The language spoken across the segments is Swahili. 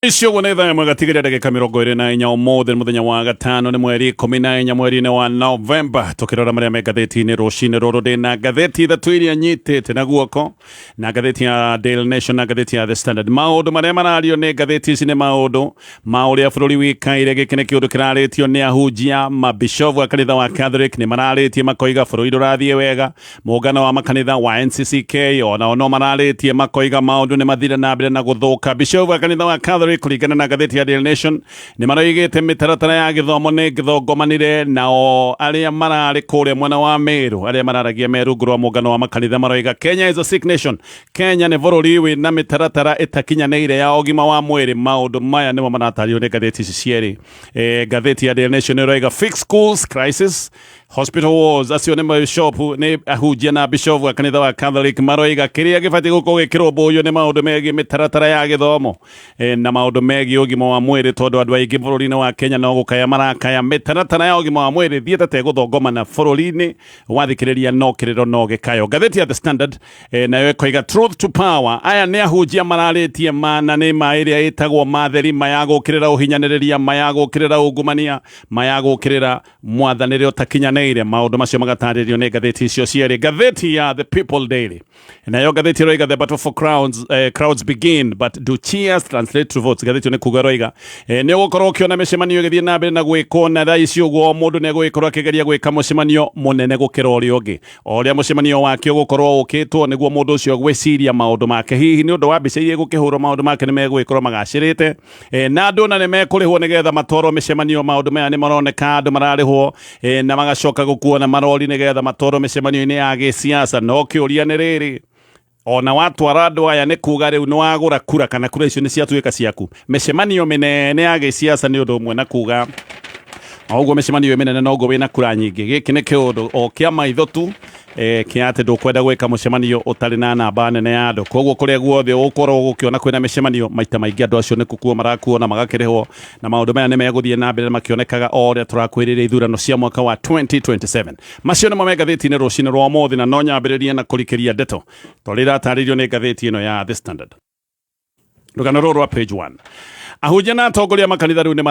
Icio gonetha magatigirira ndagika 24 umuthi muthenya wa gatano ni mweri 14 mweri-ini wa November tukirora maria me ngatheti-ini rucini ruru ndina ngatheti ithatu iria nyitite na guoko na ngatheti ya Daily Nation na ngatheti ya The Standard. Maundu maria marario ni ngatheti ici ni maundu ma uria bururi wikaire giki ni kiundu kiraritio ni ahunjia mabishovu a kanitha wa Catholic ni mararitie makoiga bururi ndurathie wega. Muungano wa makanitha wa NCCK ona no mararitie makoiga maundu ni mathire na mbere na guthuka. Bishovu a kanitha wa Catholic kuringana na ngatheti ya Daily Nation ni maroigite mitaratara ya githomo ni githogomanire nao aria marari kuria mwena wa Meru aria mararagia Meru nguru wa muungano wa makanitha maroiga Kenya is a sick nation. Kenya ni bururi wi na mitaratara itakinyaneire ya ogima wa mwiri. Maundu maya nimo maratario ni ngatheti ici cieri. Ngatheti ya Daily Nation iroiga fix schools crisis hospital wars acio ni bishopu ni ahunjia na bishopu a kanitha wa Catholic maroiga kiria gibati guko gikirwo buyo ni maundu megi mitaratara ya githomo na maundu megi ogima wa mwiri tondu andu aingi bururi-ini wa Kenya no gukaya marakaya mitaratara ya ogima wa mwiri thiete guthongomana bururi-ini wathikiriria no kiriro no gikayo. Ngatheti ya The Standard nayo ikoiga truth to power aya ni ahunjia mararitie mana ni mairia itagwo matheri mayagukirira uhinyaniriria mayagukirira ungumania mayagukirira mwathanire utakinyana maundu macio magataririo ni ngatheti icio cieri. Ngatheti ya The People Daily nayo ngatheti roiga the battle for crowds begin but do cheers translate to votes. Ngatheti ni kuga roiga ni ugukorwo ukiona micemanio igithie na mbere na gwiko na thaa ici uguo mundu ni egwikorwo akigeria gwika mucemanio munene gukira uria ungi uria mucemanio wake ugukorwo ukitwo niguo mundu ucio gwiciria maundu make hihi ni undu wa mbica iria gukihurwo maundu make ni megwikorwo magacirite na andu na ni mekurihwo nigetha matwarwo micemanio. Maundu maya ni maroneka andu mararihwo na magacoka gukuona marori nigetha matwarwo micemanio-ini ya gisiasa. No kiuria ni riri ona watwara andu aya ni kuga riu ni wagura kura kana kura icio ni ciatuika ciaku. Micemanio minene ya gisiasa ni undu umwe na kuga oguo micemanio minene no guo wina kura nyingi. Giki ni kiundu o kia maitho tu kiate ndukwenda gwika mucemanio utari na namba nene ya andu koguo kuria guothe ukorwo gukiona kwina micemanio maita maingi andu acio ni kukuo marakuona magakirihwo na maundu maya ni meguthie na mbere makionekaga o ria turakwiriria ithurano cia mwaka wa 2027. Macio nimo me ngatheti-ini rucini rwa umuthi na no nyambiririe na kurikiria ndeto torira ataririo ni ngatheti ino ya The Standard. Rugano ruru wa page 1 ahunjia na atongoria makanitha riu ni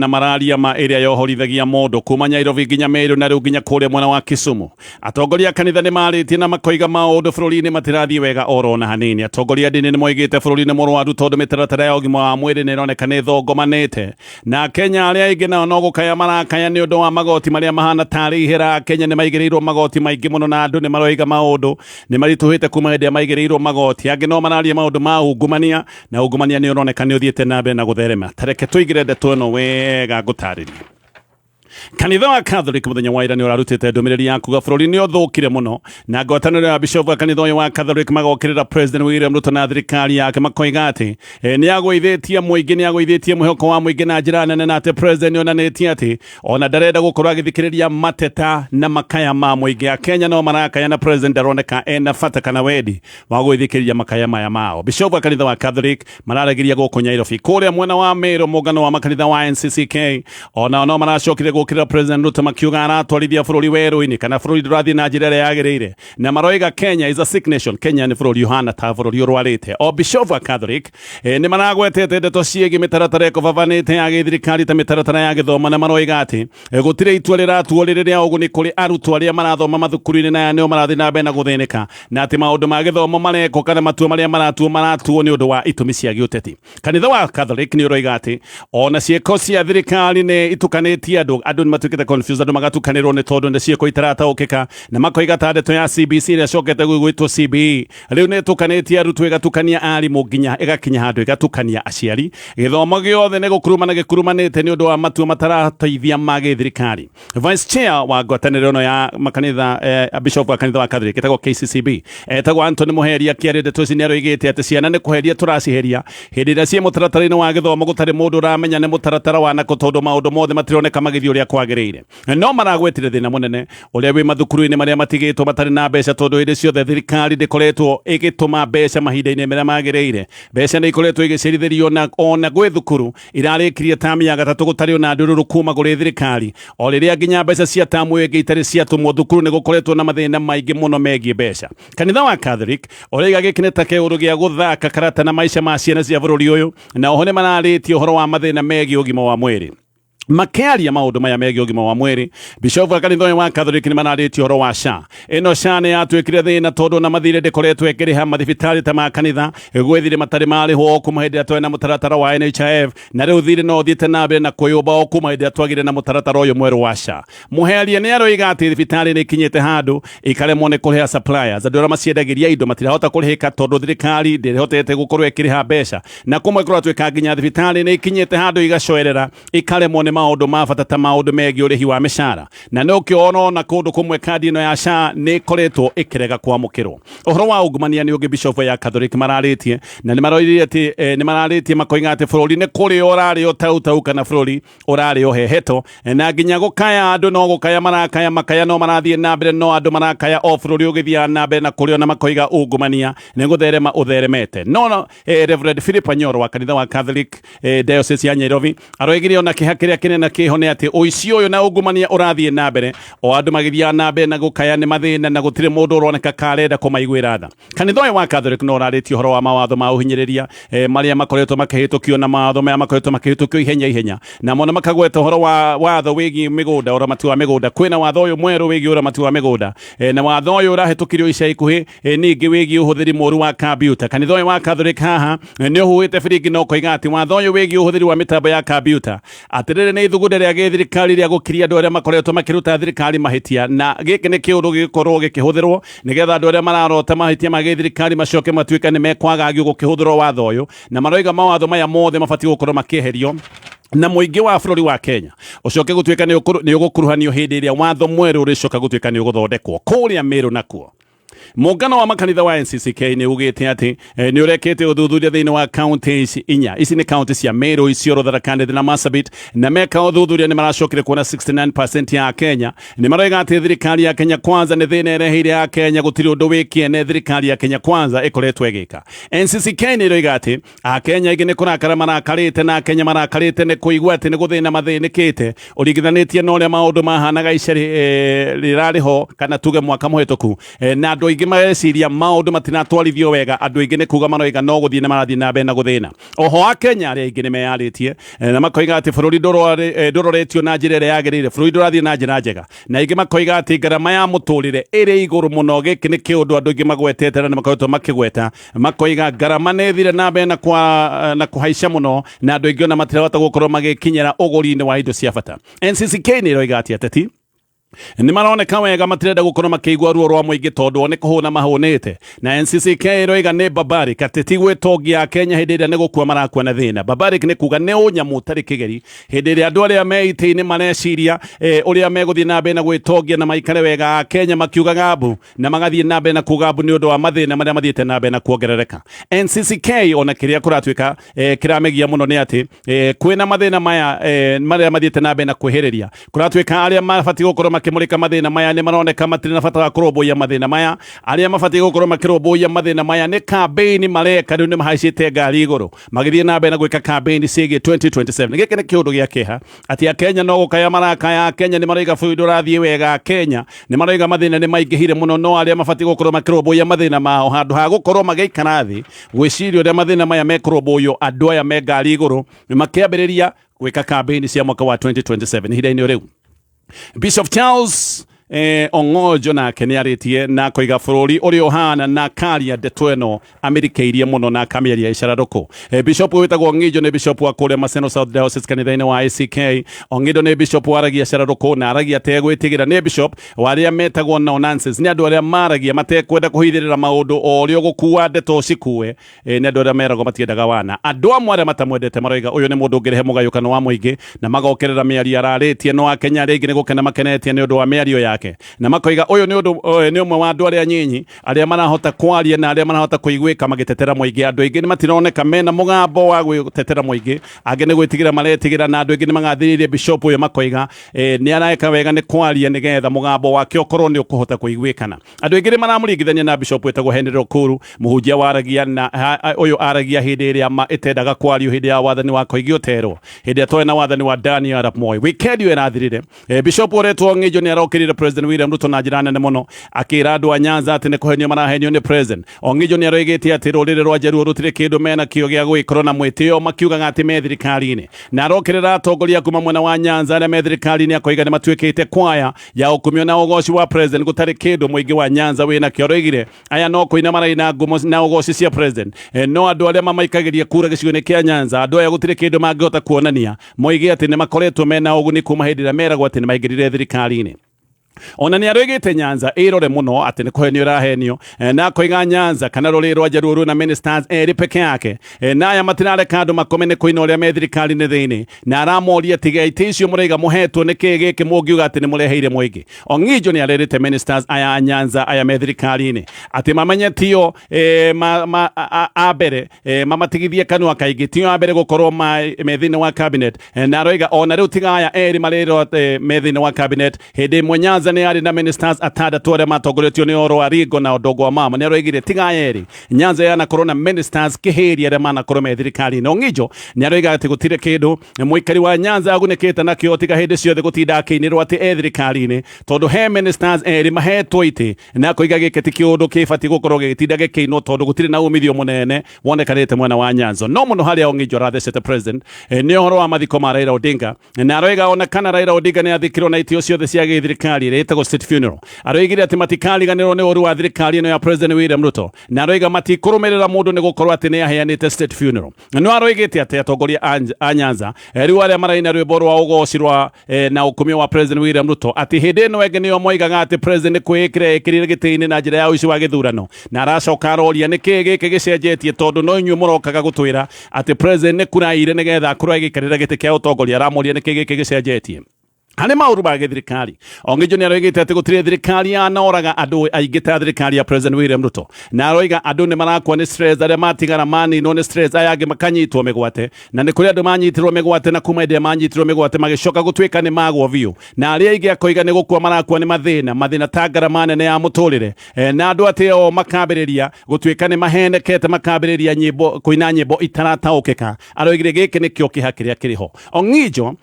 mararia ma area yohorithagia mundu kuma Nairobi nginya Meru na riu nginya kuria mwena wa Kisumu. Atongoria kanitha ni maritie na makoiga maundu bururi-ini matirathie wega oro na hanini. Atongoria ndini ni moigite bururi-ini murwaru tondu mitaratara ya ogima wa mwiri ni ironeka ni thongomanite na Kenya aria aingi nao no gukaya marakaya ni undu wa magoti maria mahana tari ihera. Kenya ni maigirirwo magoti maingi muno na andu ni maroiga maundu ni marituhite kuma hindi maigirirwo magoti. Angi no mararia maundu ma ungumania na ungumania ni uroneka ni uthiete na mbere na gutherema. Tareke tuigire ndeto ino wega ngutaririe. Kanitha wa Catholic muthenya wa ira ni urarutite ndumiriri ya kuga bururi ni uthukire muno na ngwataniro ya bishop wa kanitha wa Catholic magokirira President William Ruto na thirikari yake makoiga ati ni agwithitie muingi ni agwithitie muhoko wa muingi na njira nene na ati president onanitie ati ona ndarenda gukorwo agithikiriria mateta na makaya ma muingi ya Kenya no marakaya na president aroneka ena fata kana wedi wa gwithikiriria makaya maya mao. Bishop wa kanitha wa Catholic mararagiria guku Nairobi kuria mwena wa Meru muungano wa makanitha wa NCCK ona no maracokire gukira President Ruto makiuga aratwarithia bururi weru-ini kana bururi ndurathie na njira iria yagiriire na maroiga Kenya is a sick nation. Kenya ni bururi uhana ta bururi urwarite. O bishop wa Catholic ni maragwetete ndeto ciegi mitaratara ikuvavanite ya githirikari ta mitaratara ya githomo na maroiga ati gutire itua riratuo riria uguni kuri arutwo aria marathoma mathukuru-ini na nio marathie na mbere na guthinika na ati maundu ma githomo mareko kana matua maria maratuo ni undu wa itumi cia giuteti. Kanitha wa Catholic ni uroiga ati ona cieko cia thirikari ni itukanitie andu matukite confused andu magatukanirwo ni tondu ndicieko itarataukika na makoiga ta ndeto ya CBC ria cokete gwitwo CBE riu ni tukanitie arutwo igatukania arimu nginya igakinya handu igatukania aciari. Githomo giothe ni gukurumana gikurumanite ni undu wa matua matarateithia ma githirikari. Vice Chair wa ngwataniro no ya makanitha Bishop wa kanitha wa Catholic etagwo KCCB etagwo Anthony Muheria kiari ndeto ici ni aroigite ati ciana ni kuheria turaciheria hindi ria cie mutaratara-ini wa githomo gutari mundu uramenya ni mutaratara wa nako tondu maundu mothe matironeka magithio uria kwagiriire no maragwetire thina munene uria wi mathukuru-ini maria matigitwo matari na mbeca tondu hindi ciothe thirikari ndikoretwo igituma mbeca mahinda-ini maria magiriire mbeca ni ikoretwo igicirithirio ona gwi thukuru irarikirie tamu ya gatatu gutari ona ndururu kuma kuri thirikari o riria nginya mbeca cia tamu ingi itari ciatumwo thukuru ni gukoretwo na mathina maingi muno megie mbeca kanitha wa Catholic uria gikineta keuru gia guthaka karata na maisha ma ciana cia bururi uyu na oho ni mararitie uhoro wa mathina megie ugima wa mwiri makiaria maundu maya megie ugima wa mwiri bishop wa kanitha wa Catholic ni manaritie uhoro wa SHA ino SHA ni yatwikire thina tondu na mathire ndikoretwo ikiriha mathibitari ta ma kanitha gwethire matari mari ho kuma hindi atwe na mutaratara wa NHIF na riu thire no thiete na mbere na kuyumba o kuma hindi atwagire na mutaratara uyu mweru wa SHA muheria ni aroiga ati thibitari ni kinyete handu ikaremwo ni kuriha suppliers andu aria maciendagiria indo matirahota kurihika tondu thirikari ndirihotete gukorwo ikiriha mbeca na kumwe korwo atwika nginya thibitari ni kinyete handu igacoerera ikaremwo ni maundu mabata ta maundu megie urihi wa mishara na no kiono na kundu kumwe kadi ino ya SHA ni koretwo ikirega kwamukirwo uhoro wa ungumania ni ugi bishop ya Catholic mararitie na ni maroirie ati ni mararitie makoinga ati bururi ni kuri orari otau kana bururi orari oheheto na nginya gukaya andu no gukaya marakaya makaya no marathie na mbere no andu marakaya o bururi ugithia na mbere na kuri ona makoiga ungumania ni gutherema utheremete no Reverend Philip Anyoro wa kanitha wa Catholic diocese ya Nairobi aroigire ona kihakiria kinene kiho ni ati uici uyu na ungumania urathie na mbere o andu magithia na mbere na gukaya ni mathina na gutire mundu uroneka karenda kumaiguira tha kanitha wa Catholic no rariti uhoro wa mawatho ma uhinyiriria maria makoretwo makihitukio na mawatho maya makoretwo makihitukio ihenya na mona makagweta uhoro wa watho wigi migunda uramati wa migunda kwina watho uyu mweru wigi uramati wa migunda na watho uyu urahitukirio ica ikuhi ningi wigi uhuthiri moru wa computer kanitha wa Catholic haha ni uhuite biringi no koiga ati watho uyu wigi uhuthiri wa mitambo ya computer atirire ni thugude ria thirikari ria gukiria andu aria makoretwo makiruta thirikari mahitia na giki ni kiundu gikorwo gikihuthirwo nigetha andu aria mararota mahitia ma thirikari macoke matuika ni mekwagagio gukihuthirwo watho uyu na maroiga mawatho maya mothe mabati gukorwo makieherio na muingi wa bururi wa Kenya ucoke gutuika ni ugukuruhanio hindi iria watho mweru uricoka gutuika ni uguthondekwo kuria Meru nakuo Muungano wa makanitha wa NCCK ni ugite ati ni urekete uthuthuria thiini wa counties inya ici ni counties cia Meru Isiolo Tharaka Nithi na Marsabit na meka uthuthuria ni maracokire kuona 69% ya Kenya ni maroiga ati thirikari ya Kenya Kwanza ni thina ireheire ya Kenya gutiri undu wikiene thirikari ya Kenya Kwanza ikoretwo igika NCCK ni roiga ati a Kenya ingi ni kurakara marakarite na Kenya marakarite ni kuigua ati ni guthina mathinikite uringithanitie no ria maundu mahanaga icari rirariho kana tuge mwaka muhituku na andu ingi mareciria maundu matinatwarithio wega andu ingi ni kuga maroiga no guthie na marathie na mbere na guthina oho a Kenya aria ingi ni meyaritie na makoiga ati bururi ndororetio na njira iria yagirire bururi ndurathie na njira njega na ingi makoiga ati ngarama ya muturire iri iguru muno giki ni kiundu andu ingi magwetete na makoretwo makigweta makoiga ngarama ni thire na mbere na kuhaica muno na andu ingi ona matirahota gukorwo magikinyira uguri-ini wa indo cia bata NCCK ni roiga ati ateti ni maroneka wega matirenda gukorwo makiigua ruo rwa muingi tondu ni kuhuna mahunite na NCCK roiga ni barbaric ateti gwetongia ya Kenya hindi iria ni gukua marakua na thina barbaric ni kuga ni unyamu tari kigeri hindi iria andu aria meite-ini mareciria uria meguthie na mbere na gwetongia na maikare wega a Kenya makiugaga mbu na magathie na mbere na kuga mbu ni undu wa mathina maria mathiete na mbere na kuongerereka NCCK ona kiria kuratuika kiramegia muno ni ati kwina mathina maya maria mathiete na mbere na kwihiriria kuratuika aria mabati gukorwo makimurika mathina maya ni maroneka matiri na bata wa kuromboia mathina maya aria mabati gukorwo makiromboia mathina maya ni campaign mareka ni mahaicite ngari iguru magithie na mbere na gwika campaign cigie 2027 giki ni kiundu gia kiha ati a Kenya no gukaya marakaya Kenya ni maroiga bũrũri ndũrathie wega Kenya ni maroiga mathina ni maingihire muno no aria mabati gukorwo makiromboia mathina mao handu ha gukorwo magĩikara thi gwiciria uria mathina maya mekuromboio andu aya me ngari iguru ni makiambiriria gwika campaign cia mwaka wa 2027 ihinda-ini riu Bishop Charles Ongojo nake ni aritie na koiga bururi uri ohana na karia ndeto eno amerikeirie muno na kamiaria icararuku bishop witagwo Ngijo ni bishop wa kuria Maseno South Diocese kanitha-ini wa ACK Ongido ni bishop waragia cararuku na aragia tegwitigira ni bishop waria metagwo no nonsense ni andu aria maragia matekwenda kuhithirira maundu o rio gukua ndeto cikue ni andu aria merago matiendaga wana andu amwe aria matamwendete maroiga uyu ni mundu ungirehe mugayukano wa muingi na magokerera miario araritie no a Kenya ringi ni gukena makenetie ni undu wa miario ya yake na makoiga uyu ni umwe wa andu aria nyinyi aria marahota kwaria na aria marahota kuigwika magitetera muingi. Andu aingi ni matironeka mena mugambo wa gwitetera muingi, angi ni gwitigira maretigira na andu aingi ni magathiririe bishop uyu makoiga ni areka wega ni kwaria nigetha mugambo wake ukorwo ni ukuhota kuigwikana. Andu aingi ni maramuringithania na bishop wetagwo Henry Okuru, muhunjia waragia na uyu aragia hindi iria itendaga kwario hindi ya wathani wa Koigi Oterwo, hindi atwe na wathani wa Daniel Arap Moi. Weekend yo irathirire bishop uretwo Ngijo ni arokirire President William Ruto na njira nene muno, akira andu a Nyanza ati ni kuhenio marahenio ni president. Ngijo ni aroigite ati rurire rwa Jaruo rutire kindu mena kio gia gwikoro na mwitio, makiugaga ati me thirikari-ini na arokirira atongoria kuma mwena wa Nyanza aria me thirikari-ini akoiga ni matuikite kwaya ya ukumio na ugoci wa president gutari kindu muingi wa Nyanza wina kio. Aroigire aya no kuina maraina ngumo na ugoci cia president no andu aria mamaikagiria kura gicigo-ini kia Nyanza, andu aya gutire kindu mangihota kuonania moigi ati ni makoretwo mena uguni kuma hindi ria meragwo ati ni maingirire thirikari-ini. Ona ni aroigite Nyanza irore muno ati ni kuhenio rahenio na koiga Nyanza kana ruri rwa Jaruo na ministers eri peke yake na aya matirare kandu makomene kuina uria me thirikari-ini thiini na aramoria tiga iticio mureiga muhetwo ni kigiki mungiuga ati ni mureheire muingi. Ngijo ni arerete ministers aya Nyanza aya me thirikari-ini ati mamenyetio abere mamatigithie kanua kaingi tio abere gukorwo me thiini wa cabinet na aroiga ona riu tiga aya eri marero me thiini wa cabinet hindi mwe Nyanza ni ari na ministers atandatu aria matongoretio ni Oro Arigo na Odongo wa Mama. Ni aroigire tiga eri Nyanza yana korona ministers kihiri aria manakorwo me thirikari-ini. Ngijo ni aroiga ati gutire kindu muikari wa Nyanza agunikite nakio tiga hindi ciothe gutinda akinirwo ati thirikari-ini tondu he ministers eri mahetwo iti na koiga giki ti kiundu kibati gukorwo gitinda gikinwo tondu gutire na umithio munene wonekanite mwena wa Nyanza no muno haria Ngijo arathecete president ni horo wa mathiko ma Raila Odinga na aroiga ona kana Raila Odinga ni athikirwo na itio ciothe cia thirikari etagwo state funeral. Aroigire ati matikariganirwo ni uru wa thirikari ino ya President William Ruto na aroiga matikurumirira mundu ni gukorwo ati ni aheanite state funeral. No aroigite ati atongoria a Nyanza riu aria maraina rwimbo rwa ugoci rwa na ukumio wa President William Ruto ati hindi ino enge nio moigaga ati president kwikire ekirire giti-ini na njira ya uici wa githurano na aracoka aroria ni ki giki gicenjetie tondu no inyu murokaga gutwira ati president ni kuraire nigetha akorwo agikarira giti kia utongoria. Aramoria ni ki giki gicenjetie hani mauru ba thirikari. Ngijo ni aroigite ati gutire thirikari anoraga andu aingi ta thirikari ya President William Ruto na aroiga andu ni marakwa ni stress aria matigara mani no ni stress aya angi makanyitwo migwate na ni kuri andu manyitirwo migwate na kuma ende manyitirwo migwate magicoka gutwika ni magwo biu na aria aingi akoiga ni gukua marakwa ni mathina ta manene ya muturire na andu ati o makambiriria gutwika ni mahenekete makambiriria nyimbo kuina nyimbo itarataukika. Aroigire giki ni kio kihakiria kiriho. Ngijo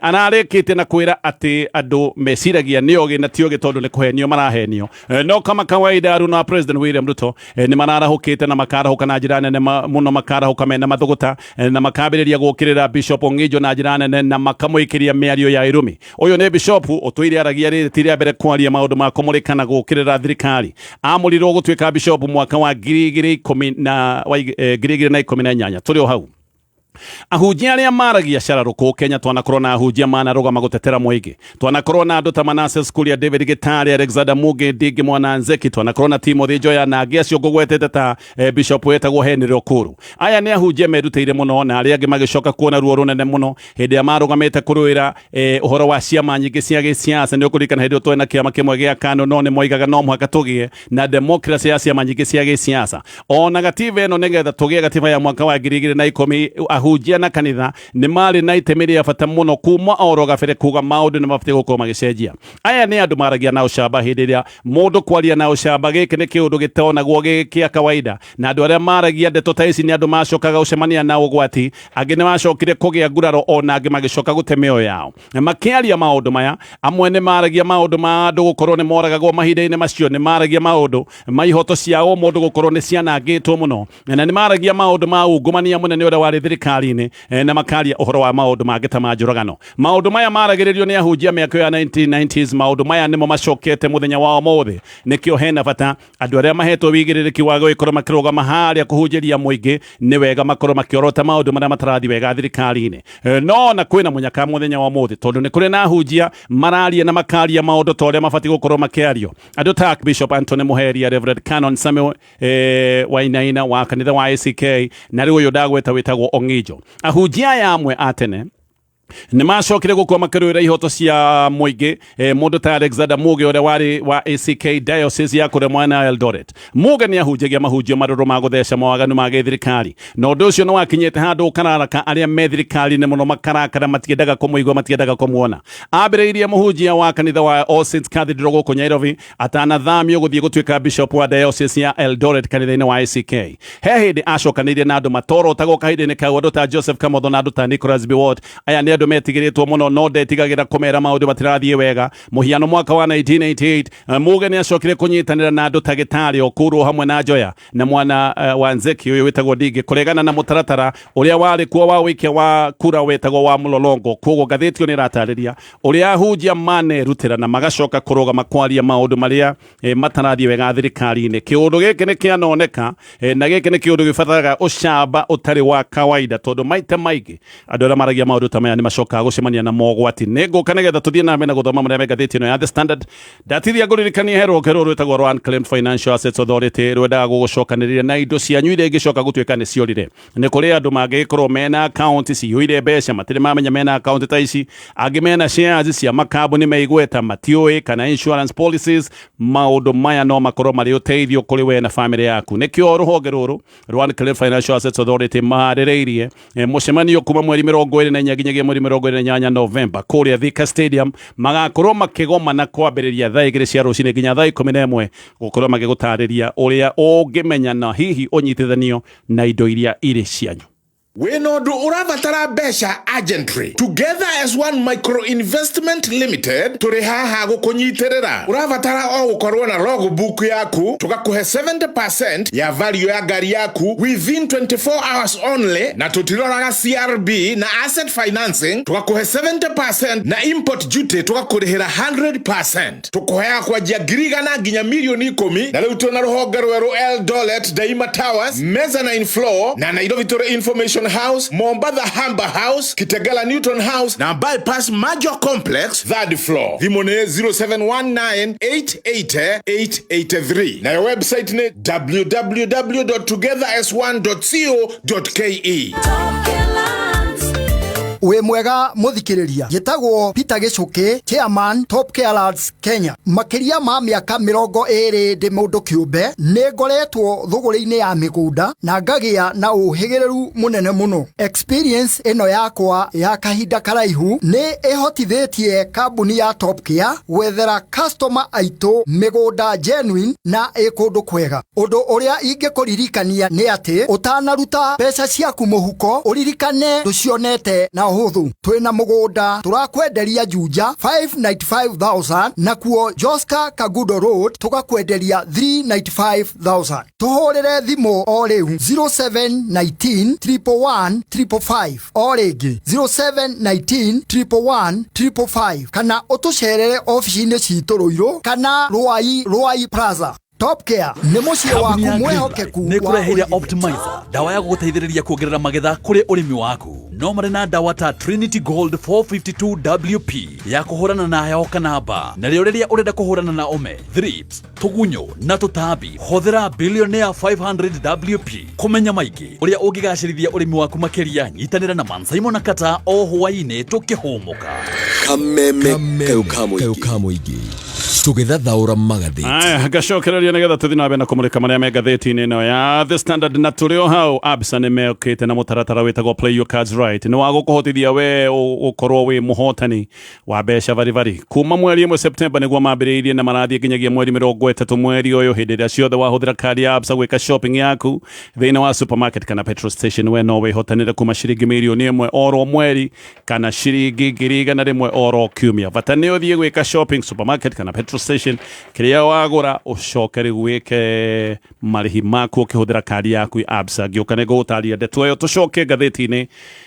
anarikite na kwira ati andu mesiragia ni ogi na tiogi tondu ni kuhenio marahenio no kama kawaida aruna President William Ruto ni mararahukite na makarahuka na njira nene muno makarahuka mena mathuguta na makambiriria gukirira Bishop Ngijo na njira nene na makamuikiria miario ya irumi. Uyu ni Bishop utwire aragia ritiria mbere kwaria maundu ma kumurikana gukirira thirikari. Amurirwo gutwika Bishop mwaka wa 2018 turi o hau. Ahujia aria maragia cararuku Kenya twanakorwo na ahujia manarugama gutetera muingi. Twanakorwo na andu ta Manase Skulia, David Gitari, Alexander Muge, Ndigi Mwana Nzeki. Twanakorwo na Timothy Joya na angi acio ngugwetete ta Bishop wetagwo Henry Okuru. Aya ni ahujia merutĩire muno na aria angi magicoka kuona ruo runene muno hindi ya marugamite kuruira uhoro wa ciama nyingi cia giciaca. Ni ukurikana hindi twena kiama kimwe gia KANU no ni moigaga no muhaka tugie na democracy ya ciama nyingi cia giciaca. Ona gatiba ino nigetha tugie gatiba ya mwaka wa 2010 ahujia na kanitha ni mari na itemi ya bata muno kuma oro gabere kuga maundu ni mabati gukorwo magicenjia. Aya ni andu maragia na ucamba hindi ria mundu kwaria na ucamba giki ni kiundu gitonagwo kia kawaida na andu aria maragia ndeto ta ici ni andu macokaga ucemania na ugwati angi ni macokire kugia nguraro ona angi magicoka gutemeo yao makiaria maundu maya. Amwe ni maragia maundu ma andu gukorwo ni moragagwo mahinda-ini macio, ni maragia maundu maihoto ciao mundu gukorwo ni cianangitwo muno na ni maragia maundu ma ungumania munene uria wari thirikari-ini na makaria uhoro wa maundu mangi ta majuragano. Maundu maya maragiririo ni ahujia miaka ya 1990s. Maundu maya nimo macokete muthenya wa umuthi nikio hena bata andu aria mahetwo wigiririki wa gukorwo makirugama haria kuhujiria muingi ni wega makorwo makiorota maundu maria matarathi wega thirikari-ini. No na kwina munyaka muthenya wa umuthi tondu ni kuri na ahujia mararia na makaria maundu ta uria mabati gukorwo makiario. Andu ta Bishop Anthony Muheria, Reverend Canon Samuel Wainaina wa kanitha wa ACK na riu uyu ndagweta witagwo Ngijo. Ahujia ya amwe atene nimacokire gukua makarwira ihoto cia muingi mundu ta Alexander Muge uria wari wa ACK diocese ya kuria mwana Eldoret. Muge ni ahunjagia mahunjio maruru ma gutheca mawaganu ma githirikari na undu ucio ni wakinyete handu ukararaka aria me thirikari ni muno makarakara matiendaga kumuigua matiendaga kumuona. Ambiriirie muhunjia wa kanitha wa All Saints Cathedral guku Nairobi atanathamio guthie gutuika bishop wa diocese ya Eldoret kanitha-ini wa ACK. He hindi acokanirie na andu matoro tago kahindi-ini kau andu ta Joseph Kamotho na andu ta Nicholas Biwott. Aya ni andu metigiritwo muno no ndetigagira kumera maundu matirathie wega. Muhiano mwaka wa 1988 Muge ni acokire kunyitanira na andu ta Gitari Okuru hamwe na Joya na mwana wa Nzeki uyu witagwo Ndingi kuregana na mutaratara uria wari kuo wa wikia wa kura wetagwo wa mulolongo. Koguo ngathĩti ni ratariria uria ahunjia mane rutira na magacoka kurugama kwaria maundu maria matarathie wega thirikari-ini. Kiundu giki ni kianoneka na giki ni kiundu gibataraga ucamba utari wa kawaida tondu maita maigi andu aria maragia maundu ta maya ni macokaga gucemania na mogwati. Ninguka nigetha tuthie na mbere na guthoma maria megathĩti ino ya The Standard. Ndatithia nguririkania herwo kero rwetagwo rwa Unclaimed Financial Assets Authority rwendaga gugucokanĩrĩria na indo cianyu iria ingĩcoka gũtuĩka nĩ ciorire. Nĩ kũrĩ andũ mangĩkorwo mena account ciyũire mbeca matirĩ mamenya mena account ta ici, angĩ mena shares cia makambuni meigweta matiũĩ kana insurance policies. Maũndũ maya no makorwo marĩ ũteithio kũrĩ we na family yaku. Nĩkĩo rũhonge rũrũ rwa Unclaimed Financial Assets Authority maharĩrĩirie mũcemanio kuma mweri 24 nginyagia mweri 28 November kũrĩa Thika Stadium. Magakorwo makĩgomana kwambĩrĩria thaa 2 cia rũcinĩ nginya thaa 11 gũkorwo magĩgũtarĩria ũrĩa ũngĩmenya na hihi ũnyitithanio na indo iria irĩ cianyu. Wenodu uravatara besha agentry together as one micro investment limited turihaha gukunyiterera uravatara o gukorwo na logbook yaku tugakuhe 70% ya value ya gari yaku within 24 hours only na tutiroraga CRB na asset financing tugakuhe 70% na import duty tugakurihira 100% tukuhea kwa jagiriga na nginya milioni 10 na leo tuna ruhonge rweru Eldoret Daima Towers mezzanine floor na Nairobi Information House, Mombasa Hamba House, Kitegala Newton House, na Bypass Major Complex, third floor. Vimone 0719-880-883. Na website ne www.togetheras1.co.ke. We mwega muthikiriria gitagwo Peter Gicuki chairman Top Care Lads Kenya makiria ma miaka 20 ndi mundu kiumbe ni ngoretwo thuguri-ini ya migunda na ngagia na uhigireru munene muno. Experience ino yakwa ya kahinda karaihu ni ihotithitie kambuni ya Top Care gwethera customer aitu migunda genuine na ikundu kwega. Undu uria ingikuririkania ni ati utanaruta pesa ciaku muhuko uririkane tucionete na huthu. Twina mugunda turakwenderia Juja 595,000 na kuo Joska Kagudo Road tugakwenderia 395,000. Tuhorere thimu o riu 0719 111 555 o ringi 0719 111 555 kana utucerere ofici-ini citu Ruiru kana Ruai Plaza. Top Care ni muciĩ waku mwehokeku nĩ kũreheire Optimizer dawa ya gũgũteithĩrĩria kuongerera magetha kũrĩ ũrĩmi waku. No marĩ na dawa ta Trinity Gold 452 WP ya kũhũrana na heho kana mbaa. Na rĩo rĩrĩa ũrenda kũhũrana na ome, thrips, tũgunyũ na tũtambi, hũthĩra Billionaire 500 WP. Kũmenya maingĩ ũrĩa ũngĩgacĩrithia ũrĩmi waku makĩria, nyitanĩra na Man Simon na Kata o hwaĩ-inĩ tũkĩhũmũka. Kameme kayuka mũingĩ tũgĩthathaũra magathĩti. Gacokereria nigetha tuthi na mbere na kumurika maria me ngathĩti-inĩ ĩno ya The Standard na tũrĩ o hau. Absa nĩ mekĩte na mũtaratara wĩtagwo Play Your Cards Right. Nĩ wa gũkũhotithia we ũkorwo wĩ mũhotani wa mbeca bari kuma mweri 1 September nĩguo mambĩrĩirie na marathiĩ nginyagia mweri 30 mweri ũyũ. Hĩndĩ ĩrĩa ciothe wahũthĩra kadi ya Absa gwĩka shopping yaku thĩinĩ wa supermarket kana petrol station, we no wĩhotanĩre kuma ciringi milioni 1 oro mweri kana ciringi 100,000 oro kiumia. Bata nĩ ũthiĩ gwĩka shopping supermarket kana petrol station, kĩrĩa wagũra ũcoke rĩu wĩke marĩhi maku ũkĩhũthĩra kadi yaku Absa. Ngĩũka nĩ ngũgũtarĩria ndeto ĩyo. Tũcoke ngathĩti-inĩ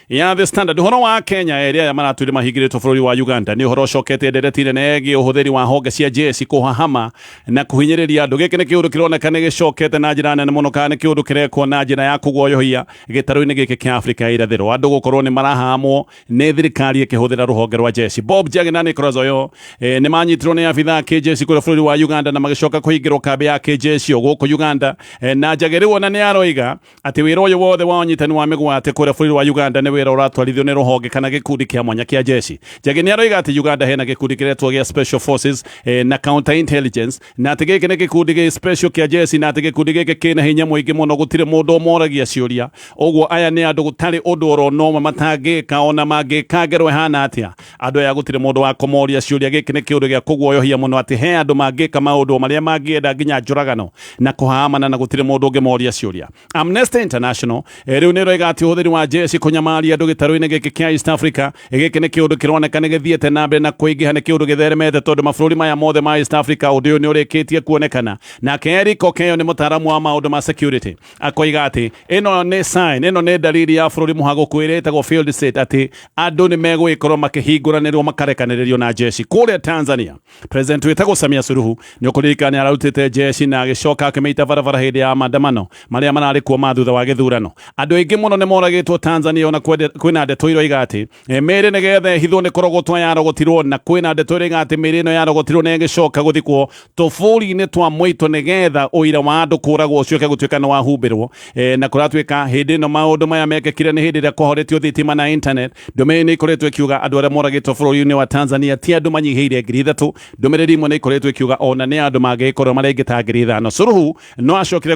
ya The Standard. Ũhoro wa Kenya ĩrĩa maratwĩre mahingĩrĩtwo bũrũri wa Uganda nĩ ũhoro ũcokete ndereti nene ĩgiĩ ũhũthĩri wa honge cia jeshi kũhahama na kũhinyĩrĩria andũ. Gĩkĩ nĩ kĩũndũ kĩroneka nĩ gĩcokete na njĩra nene mũno, kana nĩ kĩũndũ kĩrekwo na njĩra ya kũguoyohia gĩtarũ-inĩ gĩkĩ kĩa Afrika ya irathĩro. Andũ gũkorwo nĩ marahamwo nĩ thirikari ĩkĩhũthĩra rũhonge rwa jeshi. Bob Njagi na Nicholas Oyo nĩ manyitirwo nĩ abithaa kĩjeshi kũrĩa bũrũri wa Uganda na magĩcoka kũhingĩrwo kambĩ ya kĩjeshi gũkũ Uganda. Na Njagi rĩu ona nĩ aroiga atĩ wĩra ũyũ wothe wa ũnyitani wa mĩgwate kũrĩa bũrũri wa Uganda nĩ wira uratwarithio ni ruhonge kana gikundi kia mwanya kia jeshi. Njagi ni aroiga ati Uganda hena gikundi kiretwo gia Special Forces na Counter Intelligence na ati giki ni gikundi gia special kia jeshi na ati gikundi giki kina hinya muingi muno gutire mundu moragia ciuria. Ogwo aya ni andu gutari undu oronoma matangika ona mangikagerwe hana atia. Andu aya gutire mundu wa komoria ciuria giki ni kiundu gia kugwoyohia muno ati he andu mangika maundu maria mangienda nginya njuragano na kuhamana na gutire mundu ungi moria ciuria. Amnesty International riu ni roiga ati uthiri wa jeshi kunyamaria andu gitaru-ini giki kia East Africa giki ni kiundu kironeka ni githiete na mbere na kuingiha ni kiundu githeremete tondu mabũrũri maya mothe ma East Africa undu ni urikitie kuonekana na Eric Okeyo ni mutaramu wa maundu ma security akoiga ati ino ni sign ino ni dalili ya bũrũri muhaguku iretagwo field state ati andu ni megwikorwo makihingũranĩrwo makarekanĩrĩrio na jeshi kuria Tanzania. President wetagwo Samia Suluhu ni ukuririkana ni ararutite jeshi na agicoka akimeita barabara hindi ya maandamano maria marari kuo mathutha wa githurano. Andu aingi muno ni moragitwo Tanzania ona kwina ndeto iroiga ati meri nigetha hithwo ni korogotwa yarogotirwo na kwina ndeto iroiga ati meri ino yarogotirwo na igicoka guthikwo tuburi-ini twa mwito nigetha uira wa andu kuragwo ucioke gutuika ni wahumbirwo na kuratuika hindi ino maundu maya mekekire ni hindi ria kwahoretio thitima na internet. Ndumiriri ikoretwo ikiuga andu aria moragitwo bũrũri-ini wa Tanzania ti andu manyihiire 3,000. Ndumiriri imwe ni ikoretwo ikiuga ona ni andu mangikorwo marengeta 5,000. Suluhu no acokire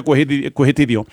kuhitithio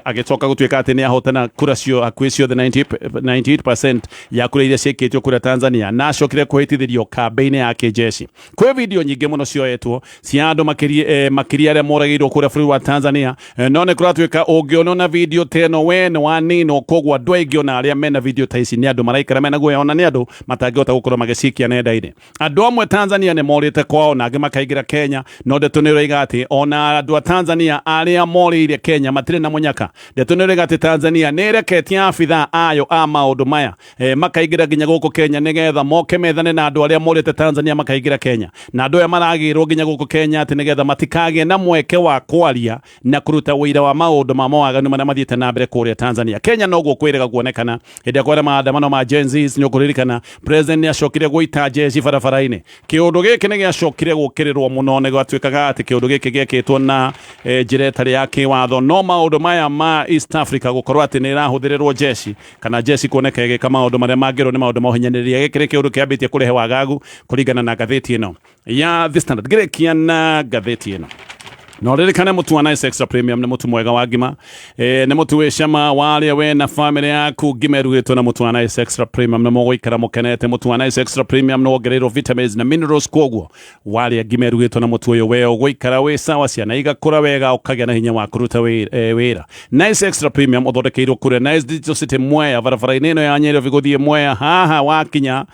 agicoka gutuika ati ni ahotana kura cio hakuhi ciothe 98% ya kura iria ciikitio kura Tanzania na acokire kuhitithirio kambe-ini ya kijeshi. Kwi video nyingi muno cioetwo cia andu makiria aria moragirwo kura bũrũri wa Tanzania no ni kuratuika ungiona na video teno we ni wanino kogwo andu aingi ona aria mena video ta ici ni andu maraikara mena guoya ona ni andu matangihota gukorwo magicikia nenda-ini. Andu amwe Tanzania ni morite kwao na angi makaingira Kenya no ndeto ni roiga ati ona andu a Tanzania aria morire Kenya matire na munyaka. Ndeto ni roiga ati Tanzania ni reketie abitha ayo a maundu maya makaingira nginya guku Kenya nigetha moke methane na andu aria morite Tanzania makaingira Kenya na andu aya maragirwo nginya guku Kenya ati nigetha matikagie na mweke wa kwaria na kuruta wira wa maundu ma mawaganu maria mathiete na mbere kuria Tanzania. Kenya no gukwirega kuonekana hindi ya maandamano ma Gen Zs ni ukuririkana president ni acokire guita jeshi barabara-ini. Kiundu giki ni giacokire gukirirwo muno ni gwatuikaga ati kiundu giki giekitwo na njira itari ya kiwatho no maundu maya ma East Africa gukorwo ati ni irahuthirirwo jeshi kana jeshi kuoneka igika maundu maria mangirwo ni maundu ma uhinyaniria giki ni kiundu kiambitie kurehe wagagu kuringana na ngathĩti ino ya The Standard. Ngirekia na ngathĩti ino no ririkane mutu wa Nice Extra Premium ni mutu mwega wa ngima ni mutu wi cama waria we na family yaku ngima irugitwo na mutu wa Nice Extra Premium ni mugwikara mukenete. Mutu wa Nice Extra Premium no wongererwo vitamins na minerals kogwo waria ngima irugitwo na mutu uyu we ugwikara wi sawa ciana igakura wega ukagia na hinya wa kuruta wira. Nice Extra Premium uthondekeirwo kuria Nice Digital City Mwea barabara-ini ino ya Nyeri viguthie Mwea haha wakinya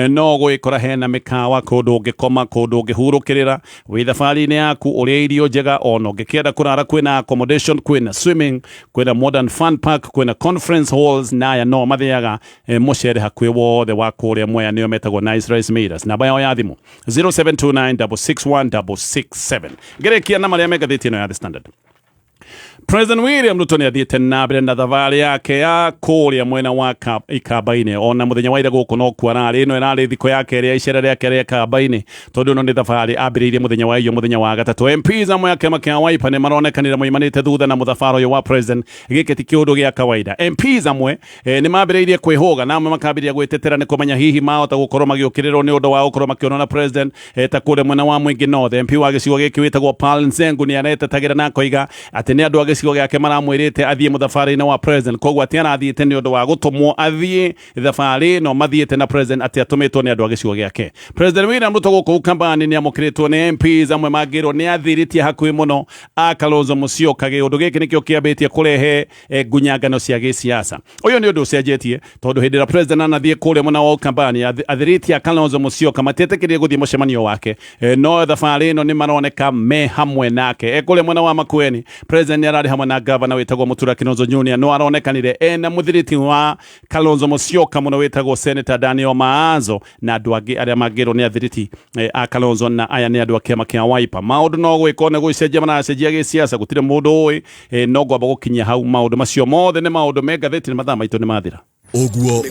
no gwikora hena mikawa kundu ungikoma kundu ungihurukirira wi thabari-ini yaku uria irio njega ono ngikienda kurara kwina accommodation kwina swimming kwina modern fun park kwina conference halls naya no mathiaga mucere hakuhi wothe wa kuria Mwea nio metagwo Nice Rice Millers. Namba yao ya thimu 0729661667. Ngerekia na maria megathĩti ino ya The Standard. President William Ruto ni athiete na mbere na thabarĩ yake ya kuria mwena wa ikamba-ini ona muthenya wa ira guku no kwarari ino irari thiko yake ria icera riake ria kamba-ini tondu no ni thabarĩ ambĩrĩirie muthenya wa iyo muthenya wa gatatu. MPs amwe ake makia Wiper ni maronekanire moimanĩte thutha na mũthabara ũyũ wa president gĩkĩ ti kĩũndũ gĩa kawaida. MPs amwe ni mambĩrĩirie kwĩhũga na amwe makambĩrĩria gwĩtetera ni kũmenya hihi mahota gũkorwo magĩũkĩrĩrwo nĩ ũndũ wa gũkorwo makĩonwo na president ta kũrĩa mwena wa Mwingi North. MP wa gĩcigo gĩkĩ wĩtagwo Paul Nzengu ni aretetagĩra na koiga atĩ nĩ andũ a gĩcigo gĩake maramwĩrĩte athiĩ mũthabara-inĩ wa president kogwo atĩ arathiĩte nĩ ũndũ wa gũtũmwo athiĩ thabarĩ ĩno mathiĩte na president atĩ atũmĩtwo nĩ andũ a gĩcigo gĩake. President William Ruto gũkũ kambani nĩ amũkĩrĩtwo nĩ MPs amwe mangĩrwo nĩ athirĩtie hakuhĩ mũno a Kalonzo Musyoka. Gĩũndũ gĩkĩ nĩkĩo kĩambĩtie kũrehe ngunyangano cia gĩsiasa. Ũyũ nĩ ũndũ ũcenjetie tondũ hĩndĩ ĩrĩa president anathiĩ kũrĩa mwena wa kambani athirĩtie a Kalonzo Musyoka matietĩkĩrire gũthiĩ mũcemanio wake no thabarĩ ĩno nĩ maroneka me hamwe nake. Kũrĩa mwena wa Makueni president nĩ ararĩ hamwe na gavana wetagwo Mutura Kinonzo Junior no aronekanire ena muthiriti wa Kalonzo Musyoka muno wetagwo Senator Daniel Maazo na andu angi aria mangirwo ni athiriti a Kalonzo na aya ni andu a kiama kia Wiper. Maundu no gwikwo ne gucenjia maracenjia gĩsiasa gutire mundu ui no gwamba gukinyia hau maundu macio mothe ni maundu me ngathĩti ni mathaa maitũ ni mathira. Ogwo